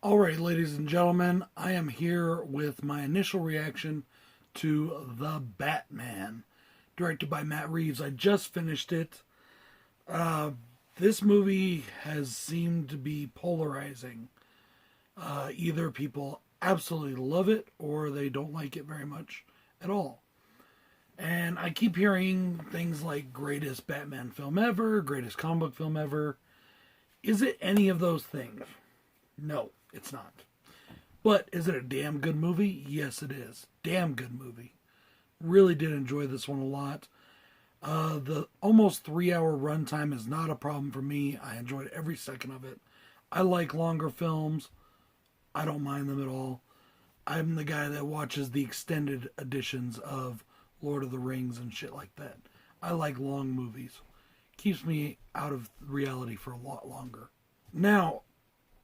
Alright, ladies and gentlemen, I am here with my initial reaction to The Batman, directed by Matt Reeves. I just finished it. Uh, this movie has seemed to be polarizing. Either people absolutely love it or they don't like it very much at all. And I keep hearing things like greatest Batman film ever, greatest comic book film ever. Is it any of those things? No, it's not. But is it a damn good movie? Yes, it is. Damn good movie. Really did enjoy this one a lot. The almost 3 hour runtime is not a problem for me. I enjoyed every second of it. I like longer films. I don't mind them at all. I'm the guy that watches the extended editions of Lord of the Rings and shit like that. I like long movies. Keeps me out of reality for a lot longer. Now,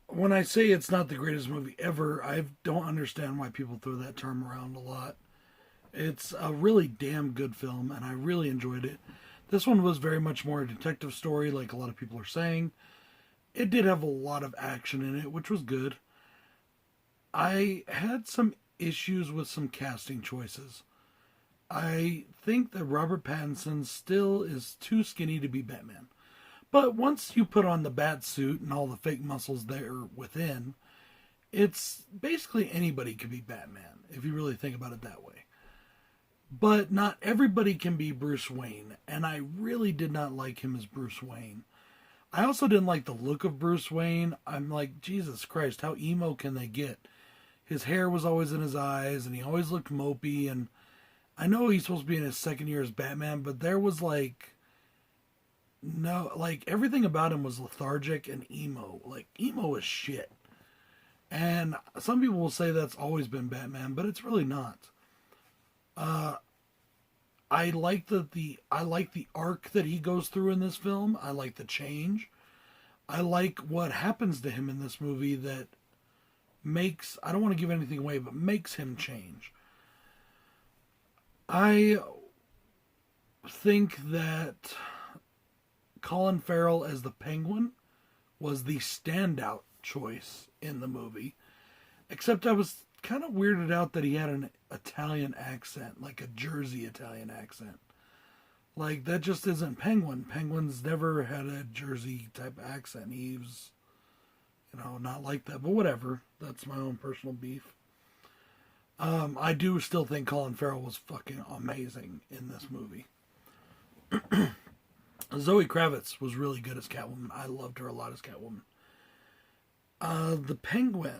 when I say it's not the greatest movie ever, I don't understand why people throw that term around a lot. It's a really damn good film, and I really enjoyed it. This one was very much more a detective story, like a lot of people are saying. It did have a lot of action in it, which was good. I had some issues with some casting choices. I think that Robert Pattinson still is too skinny to be Batman. But once you put on the bat suit and all the fake muscles there within, it's basically anybody can be Batman, if you really think about it that way. But not everybody can be Bruce Wayne, and I really did not like him as Bruce Wayne. I also didn't like the look of Bruce Wayne. I'm like, Jesus Christ, how emo can they get? His hair was always in his eyes, and he always looked mopey, and I know he's supposed to be in his second year as Batman, but there was no, everything about him was lethargic and emo. Like, emo is shit. And some people will say that's always been Batman, but it's really not. I like the arc that he goes through in this film. I like the change. I like what happens to him in this movie that makes, I don't want to give anything away, but makes him change. I think that Colin Farrell as the Penguin was the standout choice in the movie. Except I was kind of weirded out that he had an Italian accent, like a Jersey Italian accent. Like, that just isn't Penguin. Penguin's never had a Jersey type accent. He was, not like that. But whatever. That's my own personal beef. I do still think Colin Farrell was fucking amazing in this movie. Zoe Kravitz was really good as Catwoman. I loved her a lot as Catwoman. The Penguin,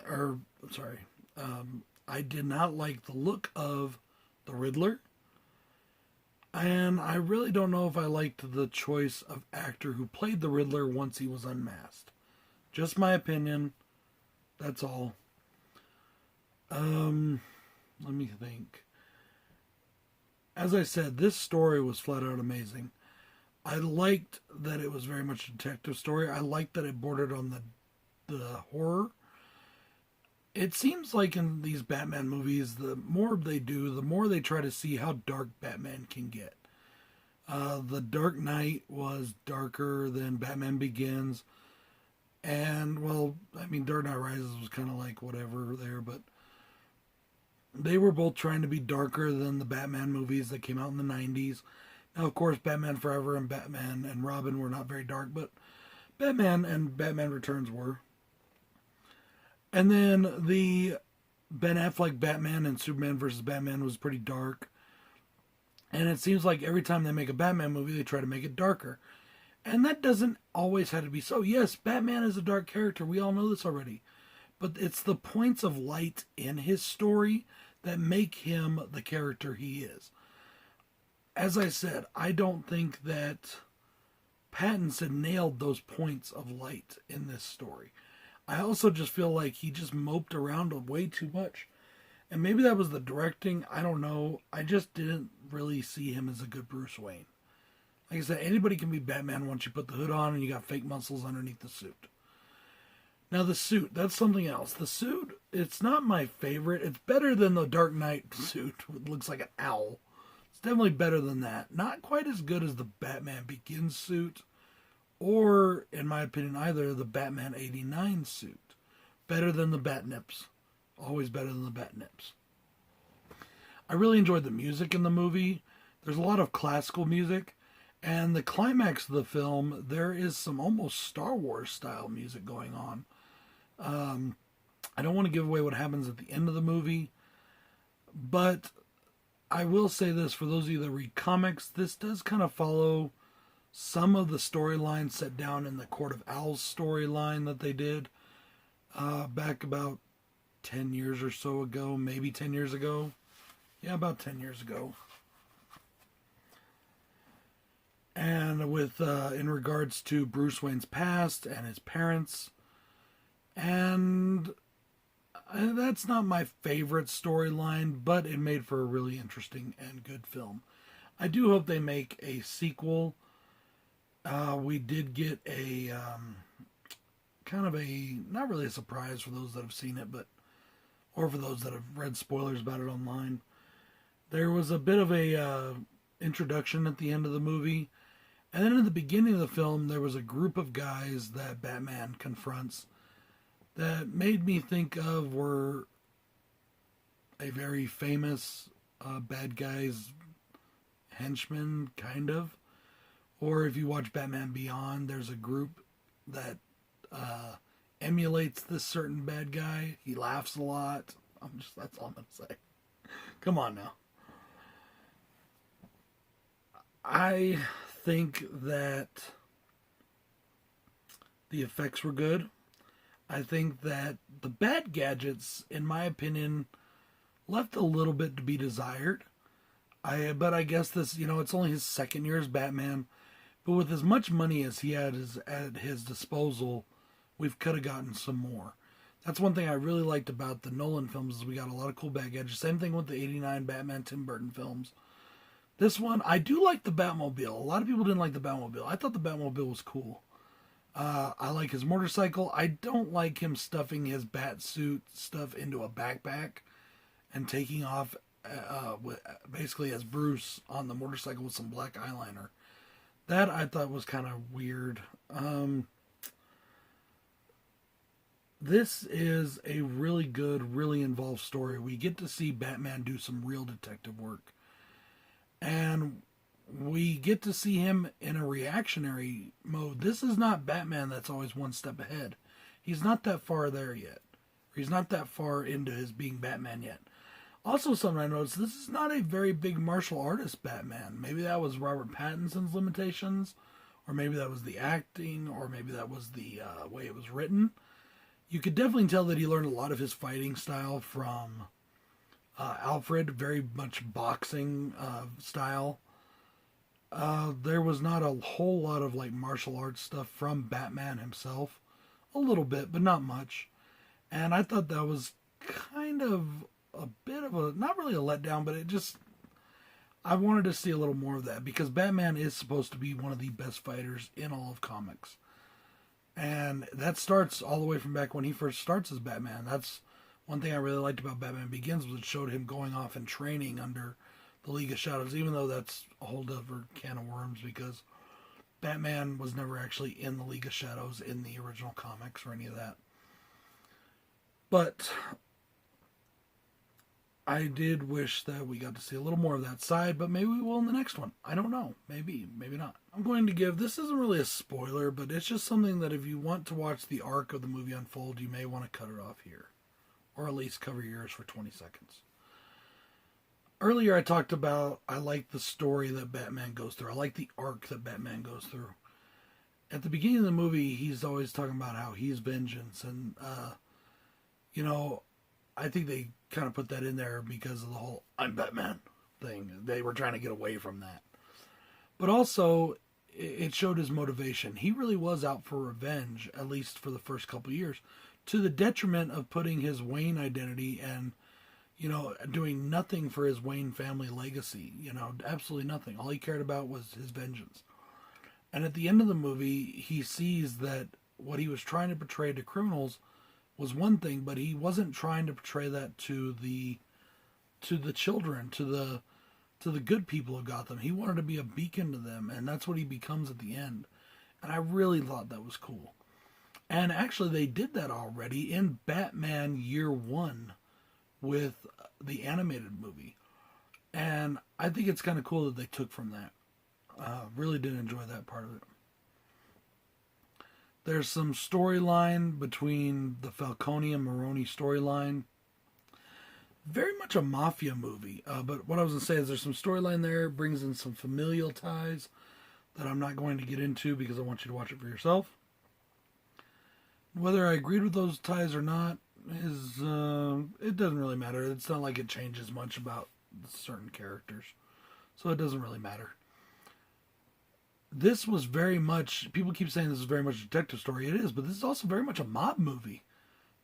I did not like the look of the Riddler. And I really don't know if I liked the choice of actor who played the Riddler once he was unmasked. Just my opinion. That's all. Let me think. As I said, this story was flat out amazing. I liked that it was very much a detective story. I liked that it bordered on the horror. It seems like in these Batman movies, the more they do, the more they try to see how dark Batman can get. The Dark Knight was darker than Batman Begins. And, well, I mean, Dark Knight Rises was kind of like whatever there, but they were both trying to be darker than the Batman movies that came out in the 90s. Now, of course, Batman Forever and Batman and Robin were not very dark, but Batman and Batman Returns were. And then the Ben Affleck Batman and Superman vs. Batman was pretty dark. And it seems like every time they make a Batman movie, they try to make it darker. And that doesn't always have to be so. Yes, Batman is a dark character. We all know this already. But it's the points of light in his story that make him the character he is. As I said, I don't think that Pattinson nailed those points of light in this story. I also just feel like he just moped around way too much. And maybe that was the directing. I don't know. I just didn't really see him as a good Bruce Wayne. Like I said, anybody can be Batman once you put the hood on and you got fake muscles underneath the suit. Now the suit, that's something else. The suit, it's not my favorite. It's better than the Dark Knight suit. It looks like an owl. It's definitely better than that. Not quite as good as the Batman Begins suit. Or, in my opinion, either the Batman '89 suit. better than the bat nips. Always better than the bat nips. I really enjoyed the music in the movie. There's a lot of classical music. And the climax of the film, there is some almost Star Wars style music going on. I don't want to give away what happens at the end of the movie, but I will say this, for those of you that read comics, this does kind of follow some of the storylines set down in the Court of Owls storyline that they did back about 10 years or so ago, maybe 10 years ago. Yeah, about 10 years ago. And with in regards to Bruce Wayne's past and his parents, and that's not my favorite storyline, but it made for a really interesting and good film. I do hope they make a sequel. We did get a kind of a, not really a surprise for those that have seen it, but, or for those that have read spoilers about it online. There was a bit of a introduction at the end of the movie. And then in the beginning of the film, there was a group of guys that Batman confronts that made me think of were a very famous bad guy's henchmen, kind of. Or if you watch Batman Beyond, there's a group that emulates this certain bad guy. He laughs a lot. That's all I'm going to say. Come on now. I think that the effects were good. I think that the Bat gadgets, in my opinion, left a little bit to be desired. But I guess this, it's only his second year as Batman. But with as much money as he had at his disposal, we could have gotten some more. That's one thing I really liked about the Nolan films, is we got a lot of cool Bat gadgets. Same thing with the '89 Batman Tim Burton films. This one, I do like the Batmobile. A lot of people didn't like the Batmobile. I thought the Batmobile was cool. I like his motorcycle. I don't like him stuffing his bat suit stuff into a backpack and taking off basically as Bruce on the motorcycle with some black eyeliner. That I thought was kind of weird. This is a really good, really involved story. We get to see Batman do some real detective work. And we get to see him in a reactionary mode. This is not Batman that's always one step ahead. He's not that far there yet. He's not that far into his being Batman yet. Also, something I noticed, this is not a very big martial artist Batman. Maybe that was Robert Pattinson's limitations, or maybe that was the acting, or maybe that was the way it was written. You could definitely tell that he learned a lot of his fighting style from Alfred, very much boxing style. There was not a whole lot of like martial arts stuff from Batman himself. A little bit, but not much. And I thought that was kind of a bit of a, not really a letdown, but I wanted to see a little more of that, because Batman is supposed to be one of the best fighters in all of comics. And that starts all the way from back when he first starts as Batman. That's one thing I really liked about Batman Begins, was it showed him going off and training under the League of Shadows, even though that's a whole other can of worms, because Batman was never actually in the League of Shadows in the original comics or any of that. But I did wish that we got to see a little more of that side, but maybe we will in the next one. I don't know. Maybe, maybe not. I'm going to give, this isn't really a spoiler, but it's just something that if you want to watch the arc of the movie unfold, you may want to cut it off here. Or at least cover your ears for 20 seconds. Earlier I talked about, I like the story that Batman goes through. I like the arc that Batman goes through. At the beginning of the movie, he's always talking about how he's vengeance. And, I think they kind of put that in there because of the whole I'm Batman thing. They were trying to get away from that. But also, it showed his motivation. He really was out for revenge, at least for the first couple of years, to the detriment of putting his Wayne identity and, doing nothing for his Wayne family legacy. Absolutely nothing. All he cared about was his vengeance. And at the end of the movie, he sees that what he was trying to portray to criminals was one thing, but he wasn't trying to portray that to the children, to the good people of Gotham. He wanted to be a beacon to them, and that's what he becomes at the end. And I really thought that was cool. And actually, they did that already in Batman Year One with the animated movie. And I think it's kind of cool that they took from that. Really did enjoy that part of it. There's some storyline between the Falcone and Maroni storyline. Very much a mafia movie. But what I was going to say is there's some storyline there. It brings in some familial ties that I'm not going to get into because I want you to watch it for yourself. Whether I agreed with those ties or not is it doesn't really matter. It's not like it changes much about certain characters, so it doesn't really matter. This was very much, people keep saying this is very much a detective story. It is, but this is also very much a mob movie.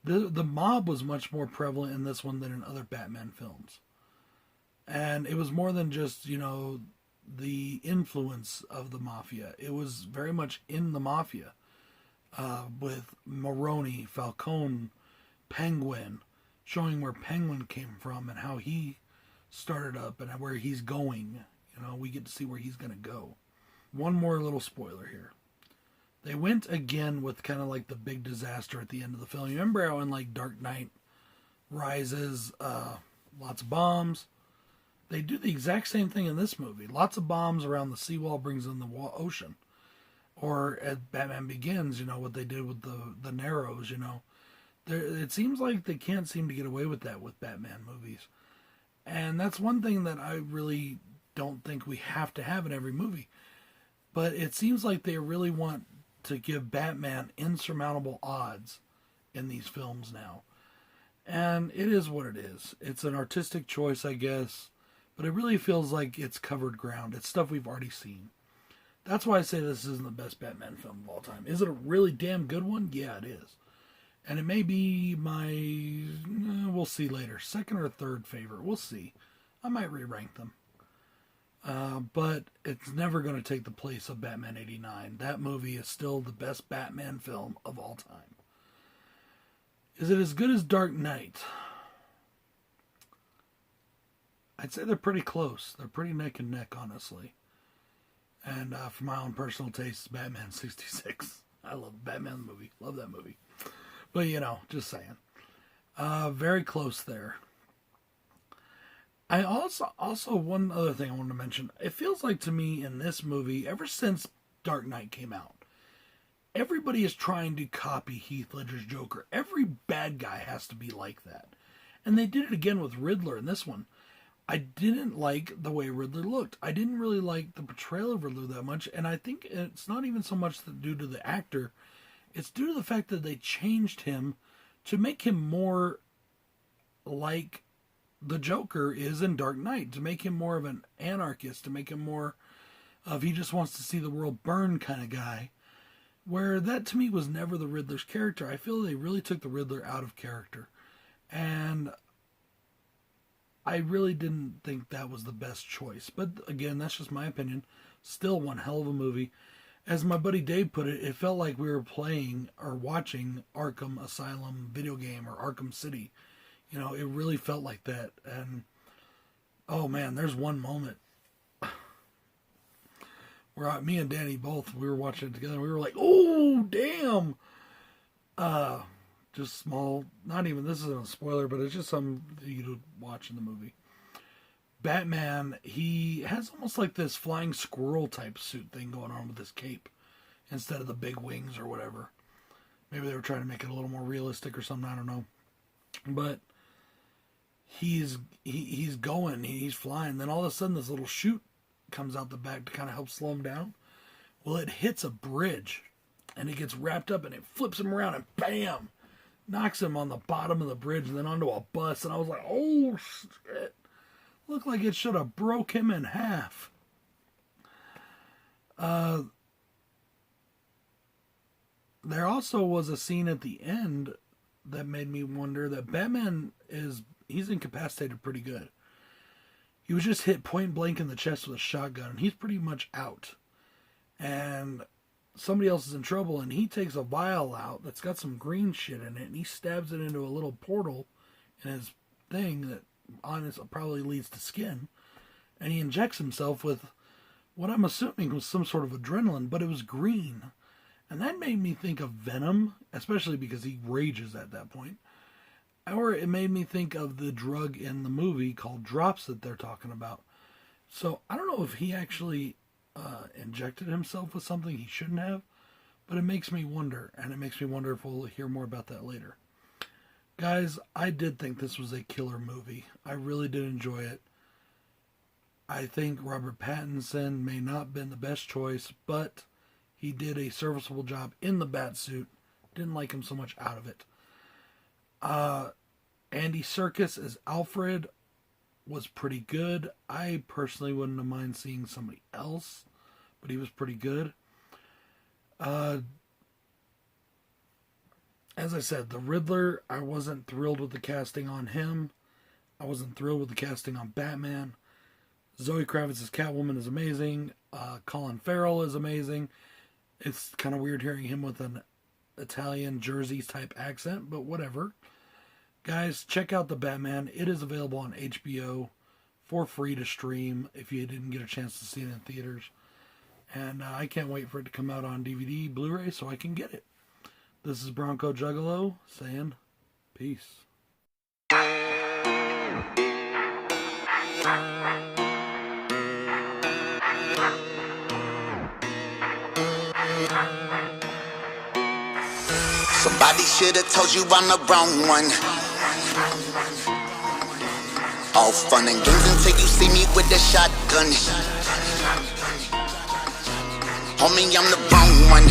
The mob was much more prevalent in this one than in other Batman films, and it was more than just the influence of the mafia. It was very much in the mafia. With Maroni, Falcone, Penguin, showing where Penguin came from and how he started up and where he's going. We get to see where he's going to go. One more little spoiler here. They went again with kind of like the big disaster at the end of the film. You remember how in like Dark Knight Rises, lots of bombs? They do the exact same thing in this movie. Lots of bombs around the seawall brings in the ocean. Or at Batman Begins, what they did with the Narrows, it seems like they can't seem to get away with that with Batman movies. And that's one thing that I really don't think we have to have in every movie. But it seems like they really want to give Batman insurmountable odds in these films now. And it is what it is. It's an artistic choice, I guess. But it really feels like it's covered ground. It's stuff we've already seen. That's why I say this isn't the best Batman film of all time. Is it a really damn good one? Yeah, it is. And it may be my, we'll see later, second or third favorite. We'll see. I might re-rank them. But it's never going to take the place of Batman 89. That movie is still the best Batman film of all time. Is it as good as Dark Knight? I'd say they're pretty close. They're pretty neck and neck, honestly. And for my own personal taste, Batman 66. I love Batman the movie. Love that movie. But, just saying. Very close there. I also, one other thing I wanted to mention. It feels like to me in this movie, ever since Dark Knight came out, everybody is trying to copy Heath Ledger's Joker. Every bad guy has to be like that. And they did it again with Riddler in this one. I didn't like the way Riddler looked. I didn't really like the portrayal of Riddler that much, and I think it's not even so much due to the actor. It's due to the fact that they changed him to make him more like the Joker is in Dark Knight, to make him more of an anarchist, to make him more of he just wants to see the world burn kind of guy, where that to me was never the Riddler's character. I feel they really took the Riddler out of character, and I really didn't think that was the best choice. But again, that's just my opinion. Still one hell of a movie. As my buddy Dave put it, it felt like we were playing or watching Arkham Asylum video game or Arkham City. It really felt like that. And, oh man, there's one moment where me and Danny both, we were watching it together. We were like, oh, damn. Just small, not even, this isn't a spoiler, but it's just something for you to watch in the movie. Batman, he has almost like this flying squirrel type suit thing going on with his cape instead of the big wings or whatever. Maybe they were trying to make it a little more realistic or something, I don't know. But he's going, he's flying. Then all of a sudden this little chute comes out the back to kind of help slow him down. Well, it hits a bridge and it gets wrapped up and it flips him around and bam! Knocks him on the bottom of the bridge and then onto a bus. And I was like, oh, shit. Looked like it should have broke him in half. There also was a scene at the end that made me wonder that Batman he's incapacitated pretty good. He was just hit point blank in the chest with a shotgun. And he's pretty much out. And somebody else is in trouble, and he takes a vial out that's got some green shit in it, and he stabs it into a little portal in his thing that honestly probably leads to skin, and he injects himself with what I'm assuming was some sort of adrenaline, but it was green. And that made me think of Venom, especially because he rages at that point. Or it made me think of the drug in the movie called Drops that they're talking about. So I don't know if he actually injected himself with something he shouldn't have, but it makes me wonder, and it makes me wonder if we'll hear more about that later. Guys, I did think this was a killer movie. I really did enjoy it. I think Robert Pattinson may not have been the best choice, but he did a serviceable job in the bat suit. Didn't like him so much out of it. Andy Serkis as Alfred was pretty good. I personally wouldn't have mind seeing somebody else, but he was pretty good. As I said, the Riddler, I wasn't thrilled with the casting on him. I wasn't thrilled with the casting on Batman. Zoe Kravitz as Catwoman is amazing. Colin Farrell is amazing. It's kind of weird hearing him with an Italian Jersey type accent, but whatever. Guys, check out The Batman. It is available on HBO for free to stream if you didn't get a chance to see it in theaters. And I can't wait for it to come out on DVD, Blu-ray, so I can get it. This is Bronco Juggalo saying peace. Somebody should have told you I'm the wrong one. All fun and games until you see me with the shotgun. Homie, I'm the wrong one.